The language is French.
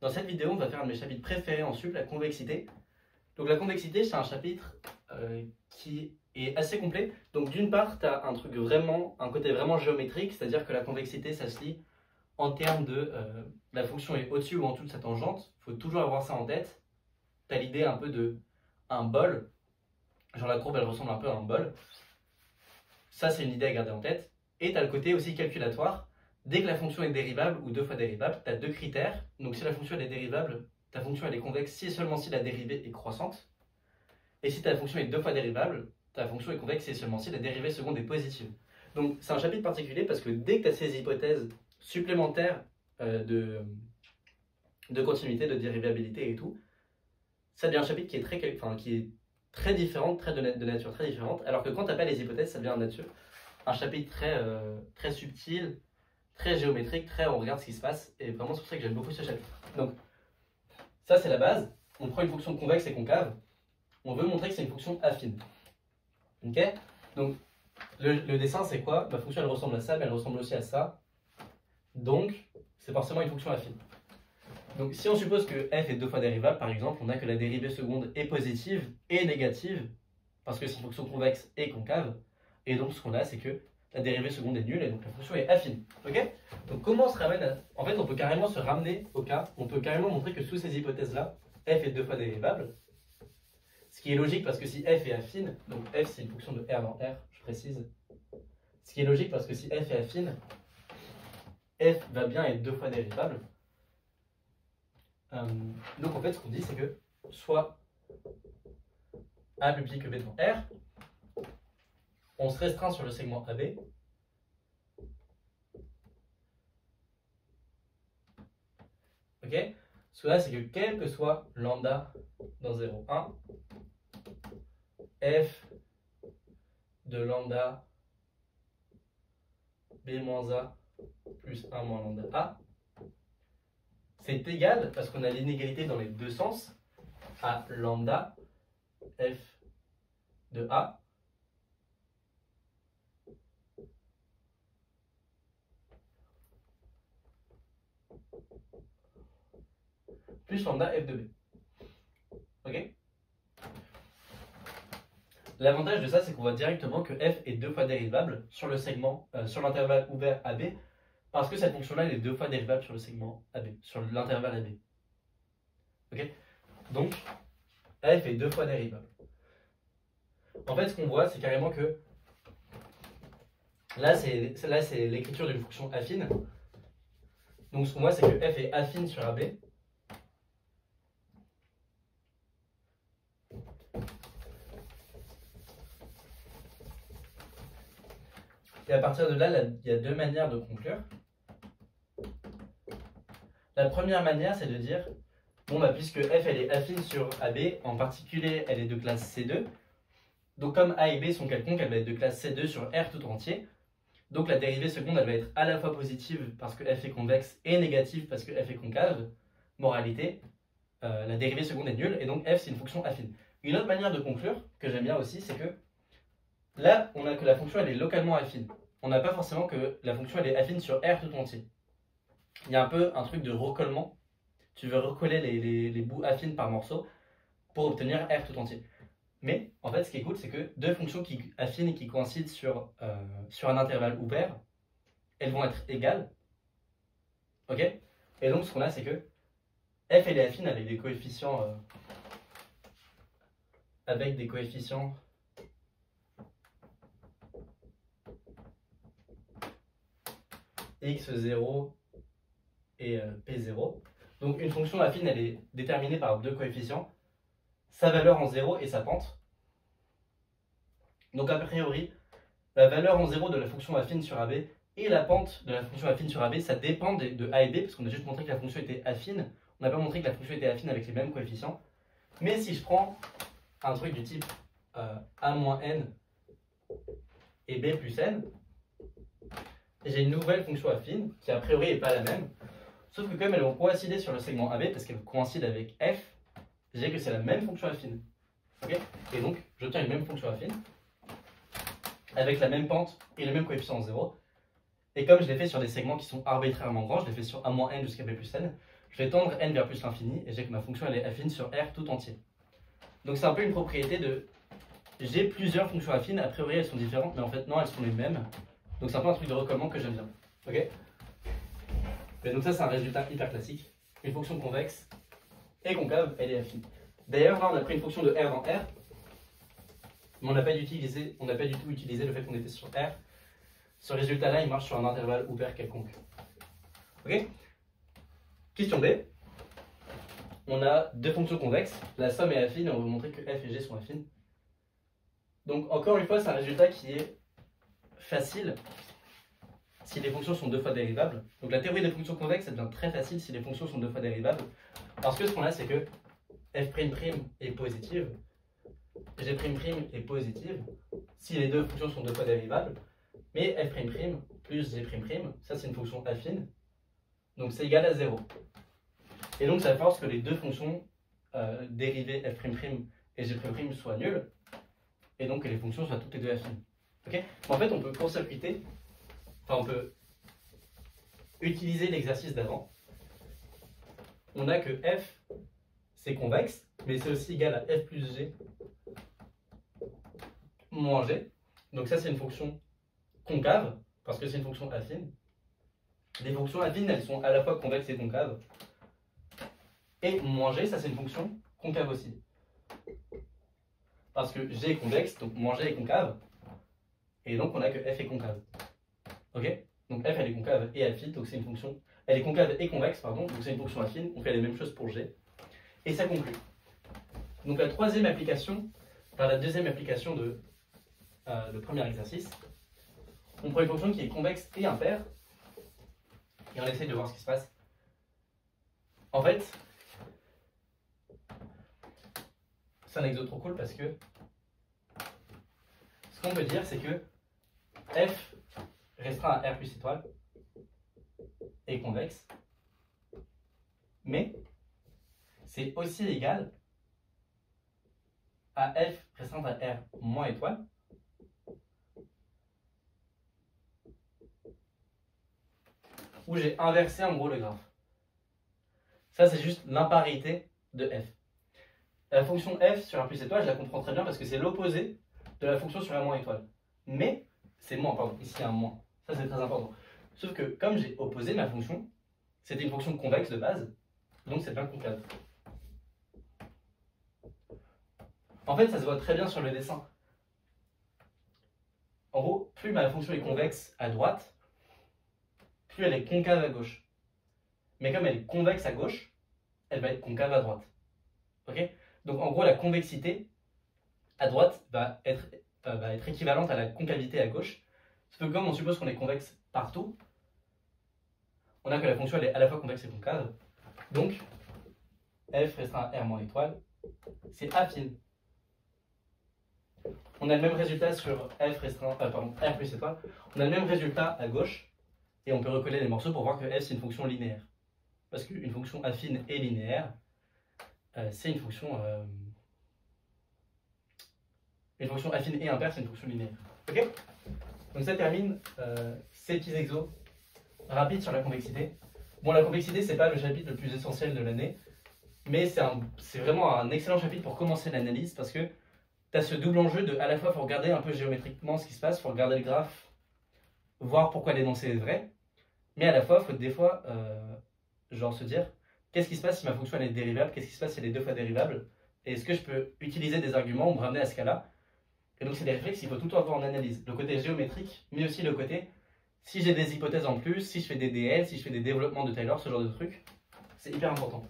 Dans cette vidéo, on va faire un de mes chapitres préférés en sup, la convexité. Donc la convexité, c'est un chapitre qui est assez complet. Donc d'une part, tu as un côté vraiment géométrique, c'est-à-dire que la convexité, ça se lit en termes de la fonction est au-dessus ou en dessous de sa tangente. Il faut toujours avoir ça en tête. Tu as l'idée un peu de un bol. Genre la courbe, elle ressemble un peu à un bol. Ça, c'est une idée à garder en tête. Et tu as le côté aussi calculatoire. Dès que la fonction est dérivable ou deux fois dérivable, tu as deux critères. Donc si la fonction elle est dérivable, ta fonction elle est convexe si et seulement si la dérivée est croissante. Et si ta fonction est deux fois dérivable, ta fonction est convexe si et seulement si la dérivée seconde est positive. Donc c'est un chapitre particulier parce que dès que tu as ces hypothèses supplémentaires de continuité, de dérivabilité et tout, ça devient un chapitre qui est très différent, de nature très différente. Alors que quand tu n'as pas les hypothèses, ça devient un chapitre très subtil, très géométrique, on regarde ce qui se passe, et vraiment c'est pour ça que j'aime beaucoup ce chapitre. Donc, ça c'est la base. On prend une fonction convexe et concave. On veut montrer que c'est une fonction affine. Ok? Donc, le dessin c'est quoi? Ma fonction elle ressemble à ça, mais elle ressemble aussi à ça. Donc, c'est forcément une fonction affine. Donc, si on suppose que f est deux fois dérivable, par exemple, on a que la dérivée seconde est positive et négative, parce que c'est une fonction convexe et concave. Et donc, ce qu'on a, c'est que la dérivée seconde est nulle et donc la fonction est affine. Ok? Donc comment on se ramène à... En fait, on peut carrément se ramener au cas, on peut carrément montrer que sous ces hypothèses-là, f est deux fois dérivable. Ce qui est logique parce que si f est affine, donc f c'est une fonction de R dans R, je précise. Ce qui est logique parce que si f est affine, f va bien être deux fois dérivable. Donc en fait, ce qu'on dit, c'est que soit A plus petit que B dans R, on se restreint sur le segment AB. Ok? Cela, c'est que quel que soit lambda dans 0, 1, f de lambda b-a plus 1 moins lambda a, c'est égal, parce qu'on a l'inégalité dans les deux sens, à lambda f de a plus lambda f de b. Ok? L'avantage de ça, c'est qu'on voit directement que f est deux fois dérivable sur le segment, sur l'intervalle ouvert AB, parce que cette fonction-là, elle est deux fois dérivable sur le segment AB, sur l'intervalle AB. Ok? Donc, f est deux fois dérivable. En fait, ce qu'on voit, c'est carrément que là, c'est l'écriture d'une fonction affine. Donc, ce qu'on voit, c'est que f est affine sur AB. Et à partir de là, il y a deux manières de conclure. La première manière, c'est de dire, bon, bah, puisque f elle est affine sur AB, en particulier, elle est de classe C2. Donc, comme A et B sont quelconques, elle va être de classe C2 sur R tout entier. Donc, la dérivée seconde, elle va être à la fois positive parce que f est convexe et négative parce que f est concave. Moralité, la dérivée seconde est nulle et donc f, c'est une fonction affine. Une autre manière de conclure, que j'aime bien aussi, c'est que là, on a que la fonction, elle est localement affine. On n'a pas forcément que la fonction, elle est affine sur R tout entier. Il y a un peu un truc de recollement. Tu veux recoller les bouts affines par morceau pour obtenir R tout entier. Mais en fait, ce qui est cool, c'est que deux fonctions affines et qui coïncident sur un intervalle ouvert, elles vont être égales. Ok? Et donc, ce qu'on a, c'est que f elle est affine avec des coefficients x0 et p0. Donc une fonction affine, elle est déterminée par deux coefficients, sa valeur en 0 et sa pente. Donc a priori, la valeur en 0 de la fonction affine sur AB et la pente de la fonction affine sur AB, ça dépend de A et B, parce qu'on a juste montré que la fonction était affine. On n'a pas montré que la fonction était affine avec les mêmes coefficients. Mais si je prends un truc du type A-n et B plus n, j'ai une nouvelle fonction affine qui a priori n'est pas la même. Sauf que comme elles vont coïncider sur le segment AB, parce qu'elles coïncident avec f, j'ai que c'est la même fonction affine. Okay? Et donc, j'obtiens une même fonction affine, avec la même pente et le même coefficient en 0. Et comme je l'ai fait sur des segments qui sont arbitrairement grands, je l'ai fait sur A-n jusqu'à B plus n, je vais tendre n vers plus l'infini et j'ai que ma fonction elle est affine sur R tout entier. Donc c'est un peu une propriété de j'ai plusieurs fonctions affines, a priori elles sont différentes, mais en fait non, elles sont les mêmes. Donc c'est un peu un truc de recollement que j'aime bien. Ok. Et donc ça c'est un résultat hyper classique. Une fonction convexe et concave, elle est affine. D'ailleurs là on a pris une fonction de R dans R, mais on n'a pas du tout utilisé le fait qu'on était sur R. Ce résultat-là, il marche sur un intervalle ouvert quelconque. Ok. Question B. On a deux fonctions convexes. La somme est affine et on veut montrer que f et g sont affines. Donc encore une fois, c'est un résultat qui est facile si les fonctions sont deux fois dérivables. Donc la théorie des fonctions convexes, ça devient très facile si les fonctions sont deux fois dérivables. Parce que ce qu'on a, c'est que f' est positive, g' est positive si les deux fonctions sont deux fois dérivables. Mais f' plus g', ça c'est une fonction affine, donc c'est égal à 0. Et donc ça force que les deux fonctions dérivées f' et g' soient nulles, et donc que les fonctions soient toutes les deux affines. Okay. En fait, on peut court-circuiter, on peut utiliser l'exercice d'avant. On a que f c'est convexe, mais c'est aussi égal à f plus g moins g. Donc ça c'est une fonction concave, parce que c'est une fonction affine. Les fonctions affines, elles sont à la fois convexes et concaves. Et moins g, ça c'est une fonction concave aussi. Parce que g est convexe, donc moins g est concave. Et donc on a que f est concave. Ok. Donc f elle est concave et affine, donc c'est une fonction. Elle est concave et convexe, pardon, donc c'est une fonction affine. On fait les mêmes choses pour g. Et ça conclut. Donc la troisième application, la deuxième application de le premier exercice, on prend une fonction qui est convexe et impaire, et on essaye de voir ce qui se passe. En fait, c'est un exo trop cool parce que ce qu'on peut dire, c'est que f restreint à R plus étoile est convexe, mais c'est aussi égal à f restreint à R moins étoile, où j'ai inversé en gros le graphe. Ça c'est juste l'imparité de f. La fonction f sur R plus étoile, je la comprends très bien parce que c'est l'opposé de la fonction sur R moins étoile. Mais, c'est moins, pardon, ici il y a un moins. Ça c'est très important. Sauf que comme j'ai opposé ma fonction, c'était une fonction convexe de base, donc c'est bien concave. En fait, ça se voit très bien sur le dessin. En gros, plus ma fonction est convexe à droite, plus elle est concave à gauche. Mais comme elle est convexe à gauche, elle va être concave à droite. Ok. Donc en gros, la convexité à droite va être équivalente à la concavité à gauche. Sauf que comme on suppose qu'on est convexe partout, on a que la fonction elle est à la fois convexe et concave. Donc, f restreint à R moins étoile, c'est affine. On a le même résultat sur f restreint, R plus étoile. On a le même résultat à gauche, et on peut recoller les morceaux pour voir que f c'est une fonction linéaire. Parce qu'une fonction affine et linéaire, c'est une fonction affine et impaire, c'est une fonction linéaire. Ok. Donc ça termine ces petits exos rapides sur la convexité. Bon, la convexité, c'est pas le chapitre le plus essentiel de l'année, mais c'est vraiment un excellent chapitre pour commencer l'analyse parce que tu as ce double enjeu de à la fois, il faut regarder un peu géométriquement ce qui se passe, il faut regarder le graphe, voir pourquoi l'énoncé est vrai, mais à la fois, il faut des fois genre se dire qu'est-ce qui se passe si ma fonction elle est dérivable, qu'est-ce qui se passe si elle est deux fois dérivable, et est-ce que je peux utiliser des arguments ou me ramener à ce cas-là. Et donc c'est des réflexes qu'il faut tout le temps avoir en analyse, le côté géométrique, mais aussi le côté si j'ai des hypothèses en plus, si je fais des DL, si je fais des développements de Taylor, ce genre de trucs, c'est hyper important.